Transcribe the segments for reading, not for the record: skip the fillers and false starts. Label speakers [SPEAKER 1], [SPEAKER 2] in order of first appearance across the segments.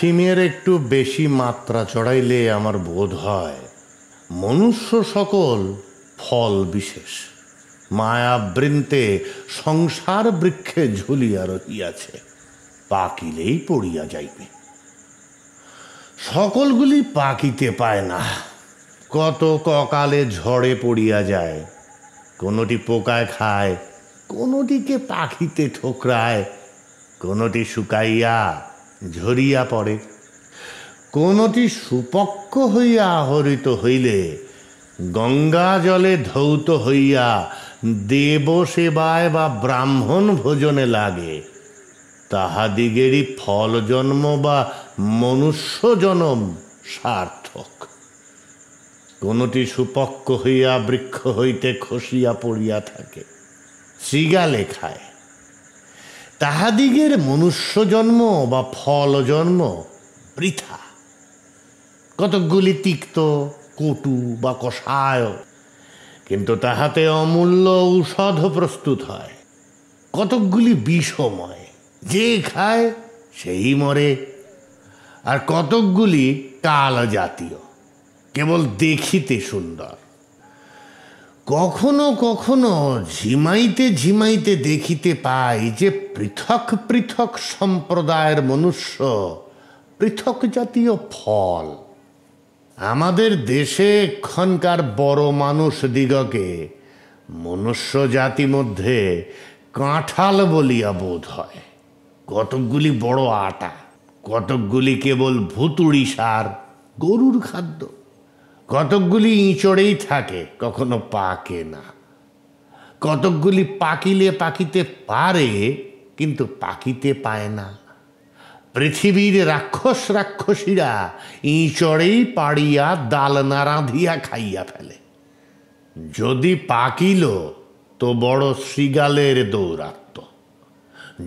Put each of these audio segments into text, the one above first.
[SPEAKER 1] আফিমের একটু বেশি মাত্রা চড়াইলে আমার বোধ হয় মনুষ্য সকল ফল বিশেষ মায়াবৃন্তে সংসার বৃক্ষে ঝুলিয়া রহিয়াছে, পাকিলেই পড়িয়া যাইবে। সকলগুলি পাকিতে পায় না, কত ককালে ঝড়ে পড়িয়া যায়। কোনোটি পোকায় খায়, কোনোটিকে পাখিতে ঠোকরায়, কোনোটি শুকাইয়া ঝরিয়া পড়ে, কোনোটি সুপক্ষ হইয়া আহরিত হইলে গঙ্গা জলে ধৌত হইয়া দেব সেবায় বা ব্রাহ্মণ ভোজনে লাগে। তাহাদিগেরই ফল জন্ম বা মনুষ্য জনম সার্থক। কোনোটি সুপক্ষ হইয়া বৃক্ষ হইতে খসিয়া পড়িয়া থাকে, শৃগালে খায়। তাহাদিগের মনুষ্য জন্ম বা ফল জন্ম বৃথা। কতকগুলি তিক্ত, কটু বা কষায়, কিন্তু তাহাতে অমূল্য ঔষধ প্রস্তুত হয়। কতকগুলি বিষময়, যে খায় সেই মরে। আর কতকগুলি কাল জাতীয়, কেবল দেখিতে সুন্দর। কখনো কখনো ঝিমাইতে ঝিমাইতে দেখিতে পাই যে পৃথক পৃথক সম্প্রদায়ের মনুষ্য পৃথক জাতীয় ফল। আমাদের দেশে এক্ষণকার বড় মানুষ দিগকে মনুষ্য জাতি মধ্যে কাঁঠাল বলিয়া বোধ হয়। কতকগুলি বড় আটা, কতকগুলি কেবল ভুতুড়ি সার, গরুর খাদ্য। কতকগুলি ইঁচড়েই থাকে, কখনো পাকে না। কতকগুলি পাকিলে পাকিতে পারে, কিন্তু পাকিতে পায় না। পৃথিবীর রাক্ষস রাক্ষসীরা ইঁচড়েই পাড়িয়া ডালনা রাঁধিয়া খাইয়া ফেলে। যদি পাকিল তো বড় শৃগালের দৌরাত্ম।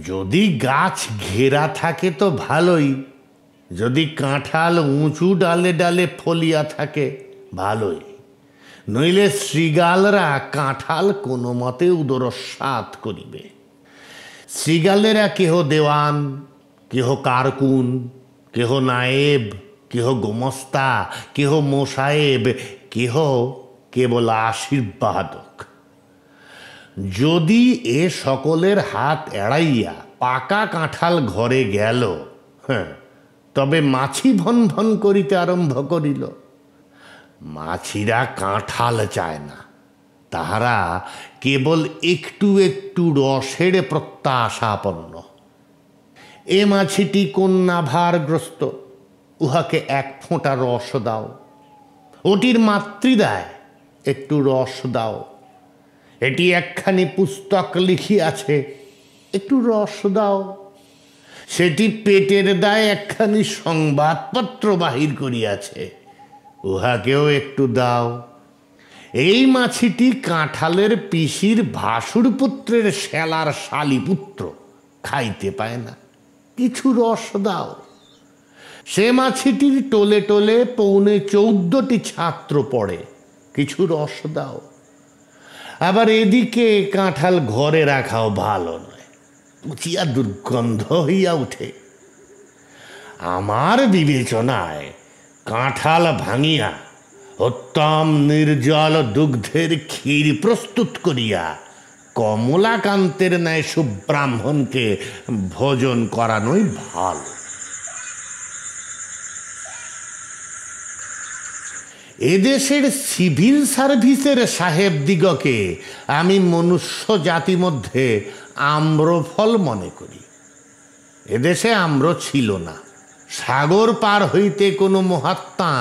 [SPEAKER 1] যদি গাছ ঘেরা থাকে তো ভালোই, যদি কাঁঠাল উঁচু ডালে ডালে ফলিয়া থাকে ভালোই। নইলে শৃগালরা কাঁঠাল কোনো মতে উদরস্বাদ করিবে। শৃগালেরা কেহ দেওয়ান, কেহ কারকুন, কেহ নায়েব, কেহ গোমস্তা, কেহ মোসায়েব, কেহ কেবল আশীর্বাদক। যদি এ সকলের হাত এড়াইয়া পাকা কাঁঠাল ঘরে গেল, তবে মাছি ভন ভন করিতে আরম্ভ করিল। মাছিরা কাঁঠাল চায় না, তাহারা কেবল একটু একটু রসের প্রত্যাশাপন্ন। এ মাছিটি কন্যা ভারগ্রস্ত, উহাকে এক ফোঁটা রস দাও। ওটির মাতৃদায় একটু রস দাও। এটি একখানি পুস্তক লিখিয়াছে, একটু রস দাও। সেটি পেটের দায় একখানি সংবাদপত্র বাহির করিয়াছে, উহাকেও একটু দাও। এই মাছিটি কাঁঠালের পিসির ভাসুর পুত্রের শ্যালার শালিপুত্র, খাইতে পায় না, কিছু রস দাও। সে মাছিটির টোলে টোলে 14.25 ছাত্র পড়ে, কিছু রস দাও। আবার এদিকে কাঁঠাল ঘরে রাখাও ভালো নয়, পচিয়া দুর্গন্ধ হইয়া উঠে। আমার বিবেচনায় কাঁঠাল ভাঙিয়া উত্তম নির্জল দুগ্ধের ক্ষীর প্রস্তুত করিয়া কমলাকান্তের ন্যায় সুব্রাহ্মণকে ভোজন করানোই ভালো। এদেশের সিভিল সার্ভিসের সাহেব দিগকে আমি মনুষ্য জাতি মধ্যে আম্রফল মনে করি। এদেশে আম্র ছিল না, সাগর পার হইতে কোনো মহাত্মা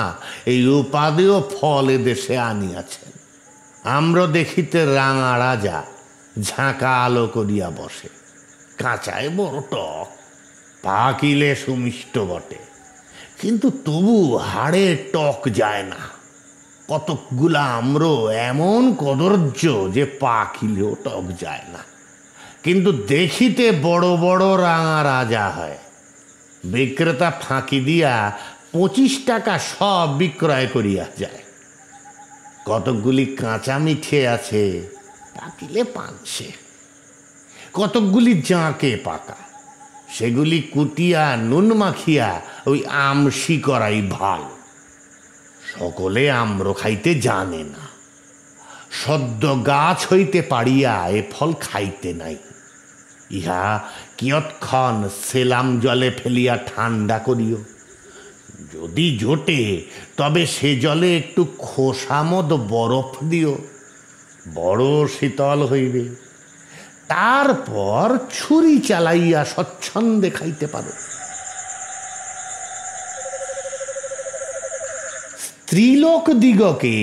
[SPEAKER 1] এই উপাদেয় ফল এদেশে আনিয়াছেন। আম্র দেখিতে রাঙা রাজা, ঝাঁকা আলো করিয়া বসে। কাঁচায় বড় টক, পাকিলে সুমিষ্ট বটে, কিন্তু তবু হাড়ে টক যায় না। কতকগুলা আম্র এমন কদর্য যে পাকিলেও টক যায় না, কিন্তু দেখিতে বড় বড় রাঙা রাজা হয়। বিক্রেতা ফাঁকি দিয়া 25 টাকা সব বিক্রয় করিয়া যায়। কতকগুলি কাঁচা মিঠে আছে, পাকিলে পানছে। কতকগুলি জাঁকে পাকা, সেগুলি কুটিয়া নুন মাখিয়া ওই আমসি করাই ভালো। সকলে আম্র খাইতে জানে না, সদ্য গাছ হইতে পারিয়া এ ফল খাইতে নাই। ইহা কিয়ৎক্ষণ সেলাম জলে ফেলিয়া ঠান্ডা করিও, যদি জোটে তবে সে জলে একটু খোসামদ বরফ দিও, বড় শীতল হইবে। তারপর ছুরি চালাইয়া স্বচ্ছন্দে খাইতে পারো। স্ত্রীলোক দিগকে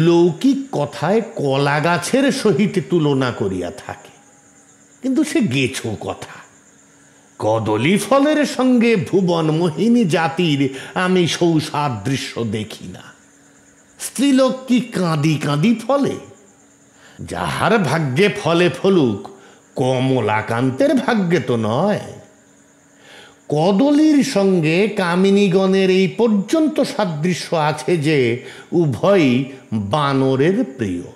[SPEAKER 1] লৌকিক কথায় কলা গাছের সহিত তুলনা করিয়া থাকে, কিন্তু সে গেছো কথা। কদলী ফলের সঙ্গে ভুবন মোহিনী জাতির আমি সৌসাদৃশ্য দেখি না। স্ত্রীলোক কি কাঁদি কাঁদি ফলে? যাহার ভাগ্যে ফলে ফলুক, কমলাকান্তের ভাগ্যে তো নয়। কদলীর সঙ্গে কামিনীগণের এই পর্যন্ত সাদৃশ্য আছে যে উভয়ই বানরের প্রিয়।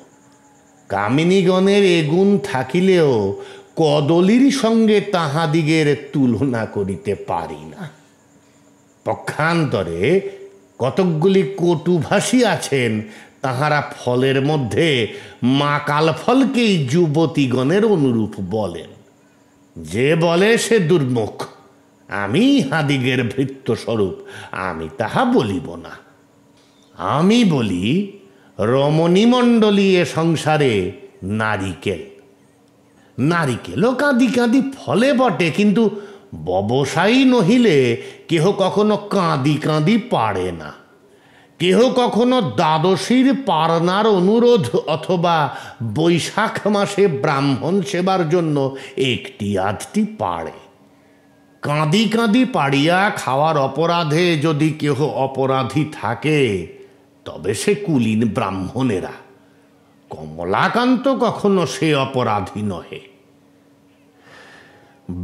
[SPEAKER 1] কামিনীগণের এগুণ থাকিলেও কদলীর সঙ্গে তাহাদিগের তুলনা করিতে পারি না। পক্ষান্তরে কতকগুলি কটুভাষী আছেন, তাহারা ফলের মধ্যে মাকাল ফলকেই যুবতীগণের অনুরূপ বলেন। যে বলে সে দুর্মুখ, আমি হাদিগের ভৃত্যস্বরূপ, আমি তাহা বলিব না। আমি বলি রমণীমণ্ডলী এ সংসারে নারিকেল। নারিকেলও কাঁদি কাঁদি ফলে বটে, কিন্তু ব্যবসায়ী নহিলে কেহ কখনো কাঁদি কাঁদি পারে না। কেহ কখনো দ্বাদশীর পারনার অনুরোধ অথবা বৈশাখ মাসে ব্রাহ্মণ সেবার জন্য একটি আধটি পারে। কাঁদি কাঁদি পাড়িয়া খাওয়ার অপরাধে যদি কেহ অপরাধী থাকে, তবে সে কুলীন ব্রাহ্মণেরা। কমলাকান্ত কখনো সে অপরাধী নহে।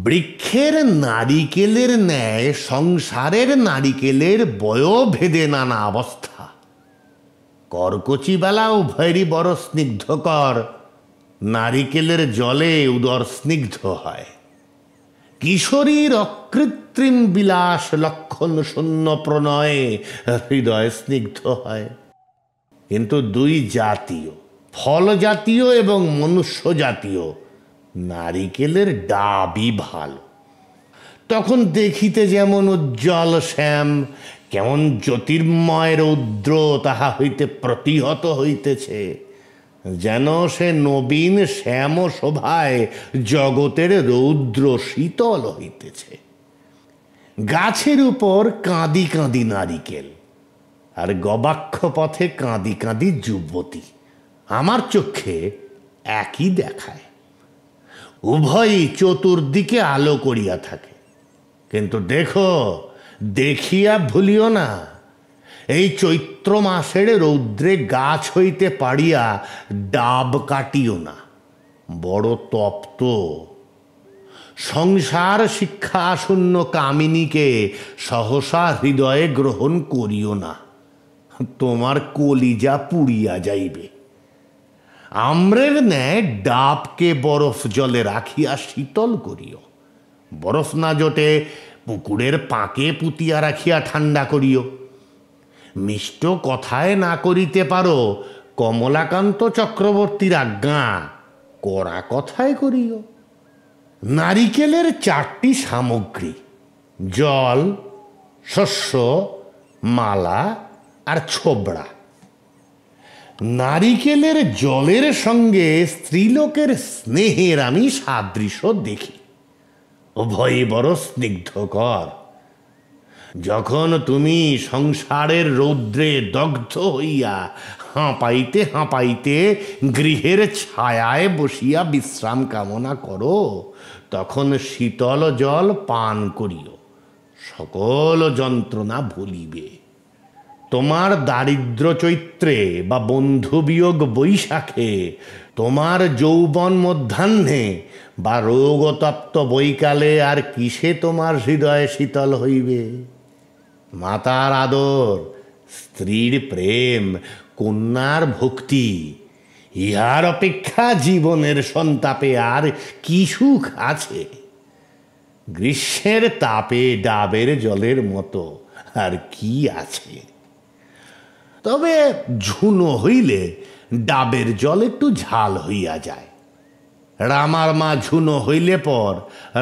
[SPEAKER 1] বৃক্ষের নারিকেলের ন্যায় সংসারের নারিকেলের বয়োভেদে নানা অবস্থা। করকচি বেলা উভয়েরই বড় স্নিগ্ধকর, নারিকেলের জলে উদর স্নিগ্ধ হয়। কিশোরীর অকৃত্রিম বিলাস লক্ষণ শূন্য প্রণয়ে হৃদয় স্নিগ্ধ হয়। কিন্তু দুই জাতীয়, ফল জাতীয় এবং মনুষ্য জাতীয়, নারিকেলের ডাবই ভালো। তখন দেখিতে যেমন উজ্জ্বল শ্যাম, কেমন জ্যোতির্ময় রৌদ্র তাহা হইতে প্রতিহত হইতেছে, যেন সে নবীন শ্যাম শোভায় জগতের রৌদ্র শীতল হইতেছে। গাছের উপর কাঁদি কাঁদি নারিকেল, আর গবাক্ষ পথে কাঁদি কাঁদি যুবতী আমার চক্ষে একই দেখায়। উভয়ই চতুর্দিকে আলো করিয়া থাকে। কিন্তু দেখো, দেখিয়া ভুলিও না, এই চৈত্র মাসের রৌদ্রে গাছ হইতে পাড়িয়া ডাব কাটিও না, বড় তপ্ত। সংসার শিক্ষা শূন্য কামিনীকে সহসা হৃদয়ে গ্রহণ করিও না, তোমার কলিজা পুড়িয়া যাইবে। আম্রের ন্যায় ডাবকে বরফ জলে রাখিয়া শীতল করিও। বরফ না জোটে পুকুরের পাকে পুতিয়া রাখিয়া ঠান্ডা করিও। মিষ্ট কথায় না করিতে পারো, কমলাকান্ত চক্রবর্তীর আজ্ঞা কড়া কথায় করিও। নারিকেলের চারটি সামগ্রী, জল, শস্য, মালা আর ছোবড়া। নারিকেলের জলের সঙ্গে স্ত্রীলোকের স্নেহের আমি সাদৃশ্য দেখি। উভয়ই বড় স্নিগ্ধকর। যখন তুমি সংসারের রৌদ্রে দগ্ধ হইয়া হাঁপাইতে হাঁপাইতে গৃহের ছায়ায় বসিয়া বিশ্রাম কামনা করো, তখন শীতল জল পান করিও, সকল যন্ত্রণা ভুলিবে। তোমার দারিদ্র চৈত্রে বা বন্ধু বিয়োগ বৈশাখে, তোমার যৌবন মধ্যাহ্নে বা রোগতপ্ত বৈকালে আর কিসে তোমার হৃদয় শীতল হইবে? মাতার আদর, স্ত্রীর প্রেম, কন্যার ভক্তি, ইহার অপেক্ষা জীবনের সন্তাপে আর কি সুখ আছে? গ্রীষ্মের তাপে ডাবের জলের মতো আর কি আছে। তবে ঝুনো হইলে ডাবের জল একটু ঝাল হইয়া যায়। রামার মা ঝুনো হইলে পর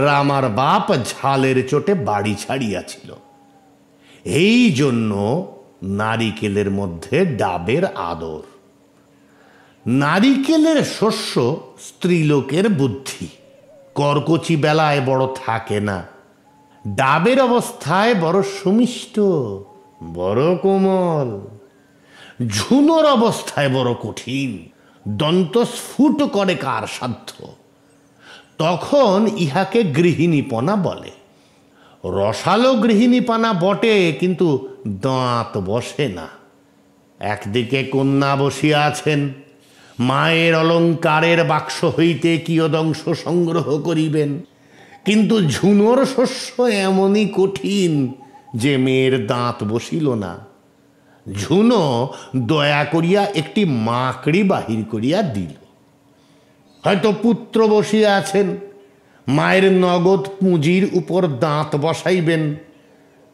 [SPEAKER 1] রামার বাপ ঝালের চোটে বাড়ি ছাড়িয়াছিল। এই জন্য নারিকেলের মধ্যে ডাবের আদর। নারিকেলের শস্য স্ত্রীলোকের বুদ্ধি, কর্কচি বেলায় বড় থাকে না, ডাবের অবস্থায় বড় সুমিষ্ট, বড় কোমল, ঝুনোর অবস্থায় বড় কঠিন, দন্তস্ফুট করে কার সাধ্য। তখন ইহাকে গৃহিণীপনা বলে। রসালো গৃহিণীপনা বটে, কিন্তু দাঁত বসে না। একদিকে কন্যা বসিয়া আছেন, মায়ের অলঙ্কারের বাক্স হইতে কিয়দংশ সংগ্রহ করিবেন, কিন্তু ঝুনোর শস্য এমনই কঠিন যে মেয়ের দাঁত বসিল না। ঝুনো দয়া করিয়া একটি মাকড়ি বাহির করিয়া দিল। হয়তো পুত্র বসিয়া আছেন, মায়ের নগদ পুঁজির উপর দাঁত বসাইবেন।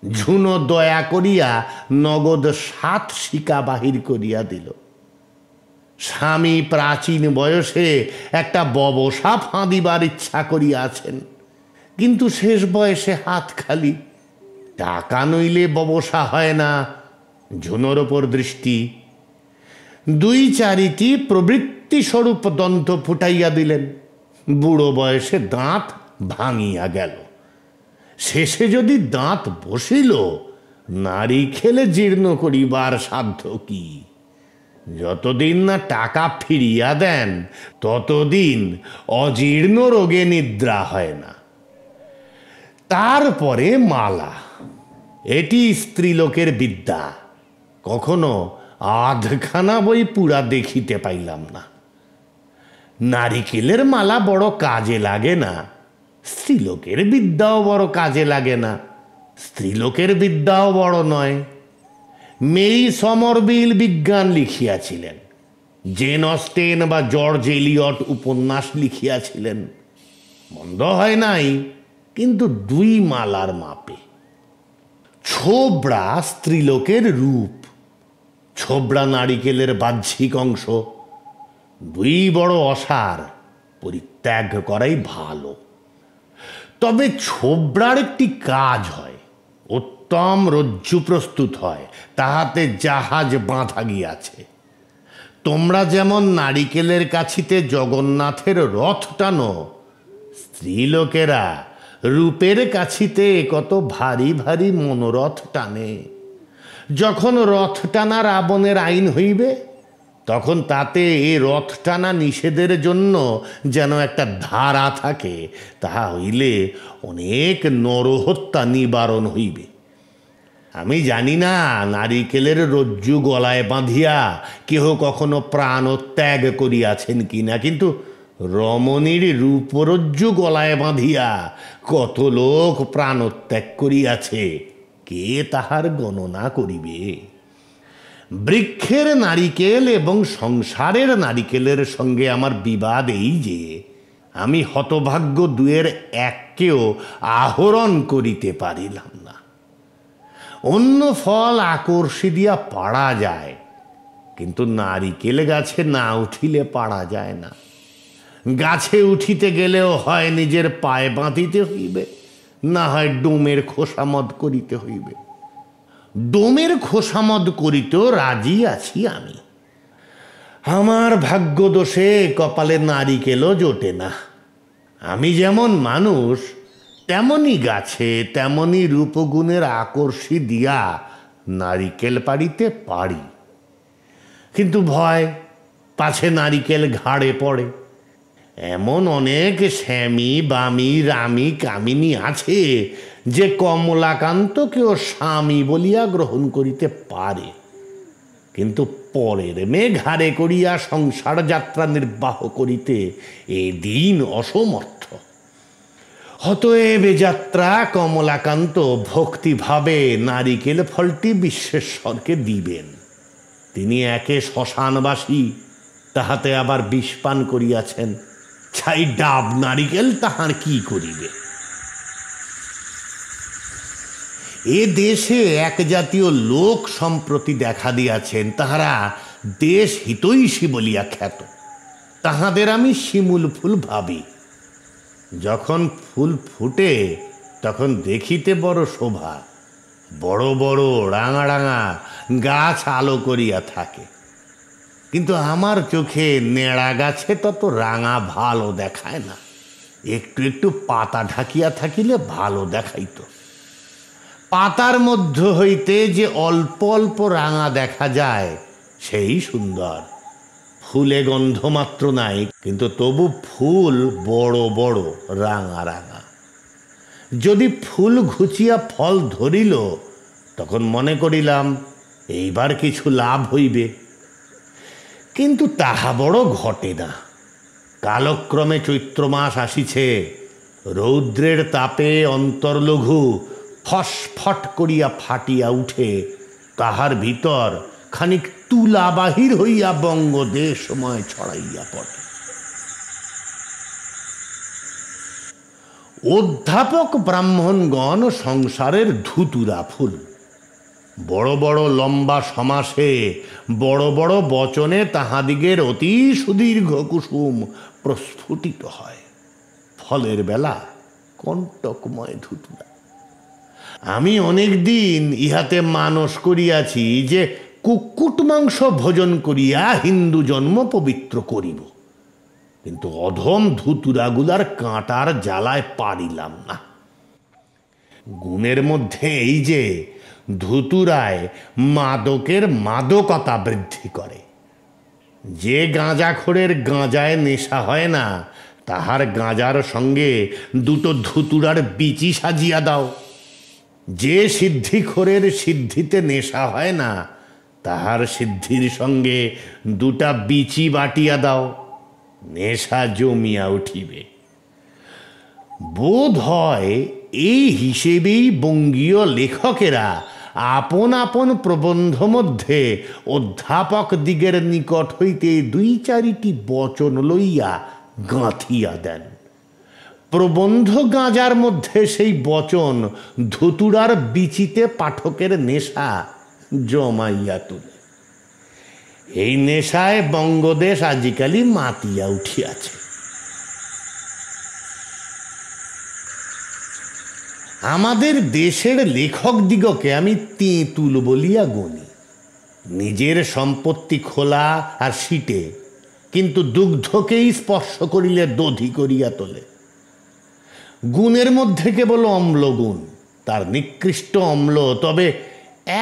[SPEAKER 1] ঝুনো দয়া করিয়া নগদ 7 শিকা বাহির করিয়া দিল। স্বামী প্রাচীন বয়সে একটা ববসা ফাঁদিবার ইচ্ছা করিয়াছেন, কিন্তু শেষ বয়সে হাত খালি। টাকা নইলে ববসা হয় না। ঝুনোর ওপর দৃষ্টি। 2-4টি প্রবৃত্তি স্বরূপ দন্ত ফুটাইয়া দিলেন। বুড়ো বয়সে দাঁত ভাঙিয়া গেল। শেষে যদি দাঁত বসিল, নারী খেলে জীর্ণ করিবার সাধ্য কি? যতদিন না টাকা ফিরিয়া দেন, ততদিন অজীর্ণ রোগে নিদ্রা হয় না। তারপরে মালা। এটি স্ত্রীলোকের বিদ্যা। কখনো আধখানা বই পুরা দেখিতে পাইলাম না। নারিকেলের মালা বড় কাজে লাগে না, স্ত্রীলোকের বিদ্যাও বড় কাজে লাগে না। স্ত্রীলোকের বিদ্যাও বড় নয়। মেরি সমরবিল বিজ্ঞান লিখিয়াছিলেন, জেন অস্টেন বা জর্জ এলিয়ট উপন্যাস লিখিয়াছিলেন। মন্দ হয় নাই, কিন্তু 2 মালার মাপে। ছোবড়া স্ত্রীলোকের রূপ, ছোবড়া নারিকেলের বাহ্যিক অংশ। 2 বড় অসার, পরিত্যাগ করাই ভালো। তবে ছোবড়ার একটি কাজ হয়, উত্তম রজ্জু প্রস্তুত হয়, তাহাতে জাহাজ বাঁধা গিয়াছে। তোমরা যেমন নারিকেলের কাছিতে জগন্নাথের রথ টানো, স্ত্রীলোকেরা রূপের কাছিতে কত ভারী ভারী মনোরথ টানে। যখন রথ টানা রাবণের আইন হইবে, তখন তাতে এ রথ টানা নিষেধের জন্য যেন একটা ধারা থাকে। তাহা হইলে অনেক নরহত্যা নিবারণ হইবে। আমি জানি না নারিকেলের রজ্জু গলায় বাঁধিয়া কেহ কখনো প্রাণত্যাগ করিয়াছেন কিনা, কিন্তু রমণীর রূপরজ্জু গলায় বাঁধিয়া কত লোক প্রাণত্যাগ করিয়াছে, কে তাহার গণনা করিবে? বৃক্ষের নারিকেল এবং সংসারের নারিকেলের সঙ্গে আমার বিবাদ এই যে, আমি হতভাগ্য 2-এর এককেও আহরণ করিতে পারিলাম না। অন্য ফল আকর্ষি দিয়া পাড়া যায়, কিন্তু নারিকেল গাছে না উঠিলে পাড়া যায় না। গাছে উঠিতে গেলেও হয় নিজের পায়ে বাঁধিতে হইবে, না হয় ডোমের খোসামদ করিতে হইবে। ডোমের খোসামদ করিতেও রাজি আছি আমি। আমার ভাগ্য দোষে কপালে নারিকেলও জোটে না। আমি যেমন মানুষ, তেমনি গাছে তেমনি রূপগুণের আকর্ষি দিয়া নারিকেল পাড়িতে পারি, কিন্তু ভয় পাছে নারিকেল ঘাড়ে পড়ে। এমন অনেক শ্যামী বামী রামী কামিনী আছে যে কমলাকান্তকেও স্বামী বলিয়া গ্রহণ করিতে পারে, কিন্তু পরের মেয়ে ঘাড়ে করিয়া সংসার যাত্রা নির্বাহ করিতে এদিন অসমর্থ। অতএব এ যাত্রা কমলাকান্ত ভক্তিভাবে নারিকেল ফলটি বিশ্বেশ্বরকে দিবেন। তিনি একে শ্মশানবাসী, তাহাতে আবার বিষ পান করিয়াছেন। ছাই ডাব নারিকেল তাহার কি করিবে? এ দেশে এক জাতীয় লোক সম্প্রতি দেখা দিয়াছেন, তাহারা দেশ হিতৈষী বলিয়া খ্যাত। তাহাদের আমি শিমুল ফুল ভাবি। যখন ফুল ফুটে তখন দেখিতে বড় শোভা, বড় বড় রাঙা রাঙা গাছ আলো করিয়া থাকে। কিন্তু আমার চোখে নেড়া গাছে তত রাঙা ভালো দেখায় না, একটু একটু পাতা ঢাকিয়া থাকিলে ভালো দেখাইত। পাতার মধ্য হইতে যে অল্প অল্প রাঙা দেখা যায় সেই সুন্দর। ফুলে গন্ধ মাত্র নাই, কিন্তু তবু ফুল বড় বড় রাঙা রাঙা। যদি ফুল ঘুচিয়া ফল ধরিল তখন মনে করিলাম এইবার কিছু লাভ হইবে, কিন্তু তাহা বড় ঘটে না। কালক্রমে চৈত্র মাস আসিছে, রৌদ্রের তাপে অন্তর্লঘু ফসফট করিয়া ফাটিয়া উঠে, তাহার ভিতর খানিক তুলা বাহির হইয়া বঙ্গদেশময় ছড়াইয়া পড়ে। অধ্যাপক ব্রাহ্মণগণ সংসারের ধুতুরা ফুল। বড় বড় লম্বা সমাসে বড় বড় বচনে তাহাদিগের অতি সুদীর্ঘ কুসুম প্রস্ফুটিত হয়। ফলের বেলা কণ্টকময় ধুতুরা। আমি অনেক দিন ইহাতে মানস করিয়াছি যে কুক্কুট মাংস ভোজন করিয়া হিন্দু জন্ম পবিত্র করিব, কিন্তু অধম ধুতুরাগুলার কাঁটার জ্বালায় পারিলাম না। গুণের মধ্যে এই যে ধুতুরায় মাদকের মাদকতা বৃদ্ধি করে। যে গাঁজাখোরের গাঁজায় নেশা হয় না, তাহার গাঁজার সঙ্গে দুটো ধুতুরার বিচি সাজিয়া দাও। যে সিদ্ধিখোরের সিদ্ধিতে নেশা হয় না, তাহার সিদ্ধির সঙ্গে দুটা বিচি বাটিয়া দাও, নেশা জমিয়া উঠিবে। বোধ হয় এই হিসেবেই বঙ্গীয় লেখকেরা আপন আপন প্রবন্ধ মধ্যে অধ্যাপক দিগের নিকট হইতে দুই চারিটি বচন লইয়া গাঁথিয়া দেন। প্রবন্ধ গাঁজার মধ্যে সেই বচন ধুতুরার বিচিতে পাঠকের নেশা জমাইয়া তোলে। এই নেশায় বঙ্গদেশ আজিকালি মাতিয়া উঠিয়াছে। আমাদের দেশের লেখক দিগকে আমি তেঁতুল বলিয়া গণি। নিজের সম্পত্তি খোলা আর সিটে, কিন্তু দুগ্ধকেই স্পর্শ করিলে দধি করিয়া তোলে। গুণের মধ্যে কেবল অম্লগুণ, তার নিকৃষ্ট অম্ল, তবে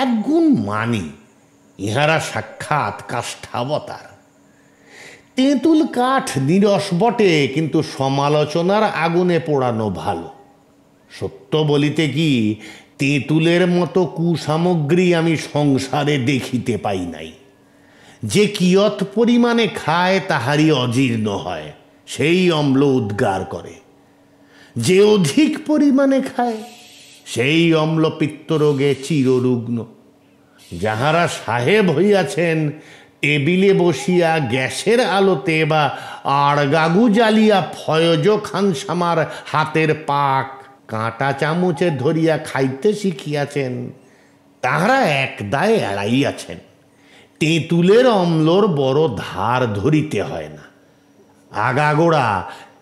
[SPEAKER 1] এক গুণ মানি, ইহারা সাক্ষাৎ কাষ্ঠাবতার। তেঁতুল কাঠ নিরস বটে, কিন্তু সমালোচনার আগুনে পোড়ানো ভালো। সত্য বলিতে কি, তেঁতুলের মতো কুসামগ্রী আমি সংসারে দেখিতে পাই নাই। যে কিয়ৎ পরিমাণে খায় তাহারই অজীর্ণ হয়, সেই অম্ল উদ্গার করে। যে অধিক পরিমাণে খায় সেই অম্ল পিত্তরোগে চিররুগ্ন। যাহারা সাহেব হইয়াছেন, টেবিলে বসিয়া গ্যাসের আলোতে বা আড়গাগু জ্বালিয়া ফয়জ খানসামার হাতের পাক কাঁটা চামচে ধরিয়া খাইতে শিখিয়াছেন, তাহারা এক দায়ে এড়াইয়াছেন। তেঁতুলের অম্লর বড় ধার ধরিতে হয় না, আগাগোড়া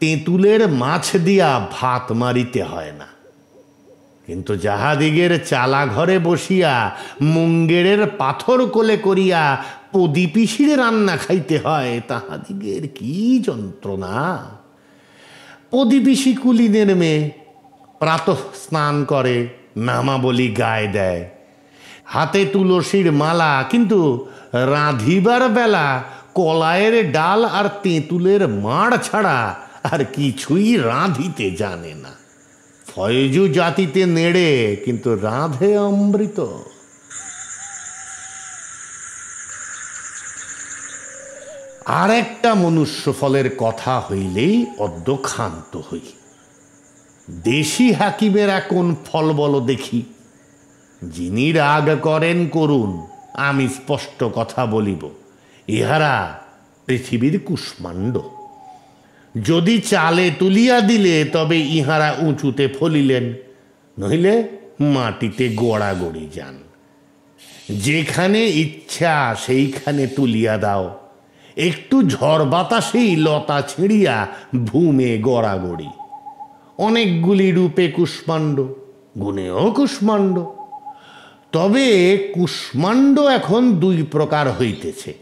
[SPEAKER 1] তেঁতুলের মাছ দিয়া ভাত মারিতে হয় না। কিন্তু যাহাদিগের চালা ঘরে বসিয়া মুঙ্গেরের পাথর কোলে করিয়া পদিপিসির রান্না খাইতে হয়, তাহাদিগের কি যন্ত্রণা। পদিপিসি কুলিনের মেয়ে, প্রাতঃ স্নান করে, নামাবলী গায়ে দেয়, হাতে তুলসীর মালা, কিন্তু রাঁধিবার বেলা কলাইয়ের ডাল আর তেঁতুলের মাড় ছাড়া আর কিছুই রাঁধিতে জানে না। ফয়জু জাতিতে নেড়ে, কিন্তু রাঁধে অমৃত। আর একটা মনুষ্য ফলের কথা হইলেই অদ্য ক্ষান্ত হই। দেশি হাকিমেরা কোন ফল বলো দেখি। যিনি রাগ করেন করুন, আমি স্পষ্ট কথা বলিব, ইহারা পৃথিবীর কুষ্মাণ্ড। যদি চালে তুলিয়া দিলে তবে ইহারা উঁচুতে ফলিলেন, নইলে মাটিতে গড়াগড়ি যান। যেখানে ইচ্ছা সেইখানে তুলিয়া দাও, একটু ঝড় বাতাসেই লতা ছিঁড়িয়া ভূমে গড়াগড়ি। অনেকগুলি রূপে কুষ্মাণ্ড, গুণেও কুষ্মাণ্ড। তবে কুষ্মাণ্ড এখন দুই প্রকার হইতেছে,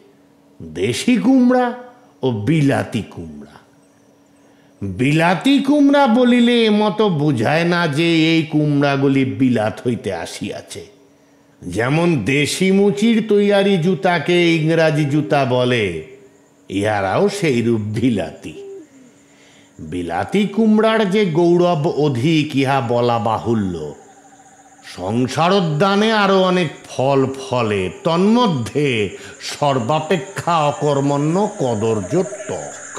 [SPEAKER 1] দেশি কুমড়া ও বিলাতি কুমড়া। বিলাতি কুমড়া বলিলে মতো বুঝায় না যে এই কুমড়াগুলি বিলাত হইতে আসিয়াছে। যেমন দেশি মুচির তৈয়ারি জুতাকে ইংরাজি জুতা বলে, ইহারাও সেইরূপ বিলাতি। বিলাতি কুমড়ার যে গৌরব অধিক ইহা বলা বাহুল্য। সংসারোদ্যানে আরো অনেক ফল ফলে, তন্মধ্যে সর্বাপেক্ষা অকর্মণ্য কদর্য টক।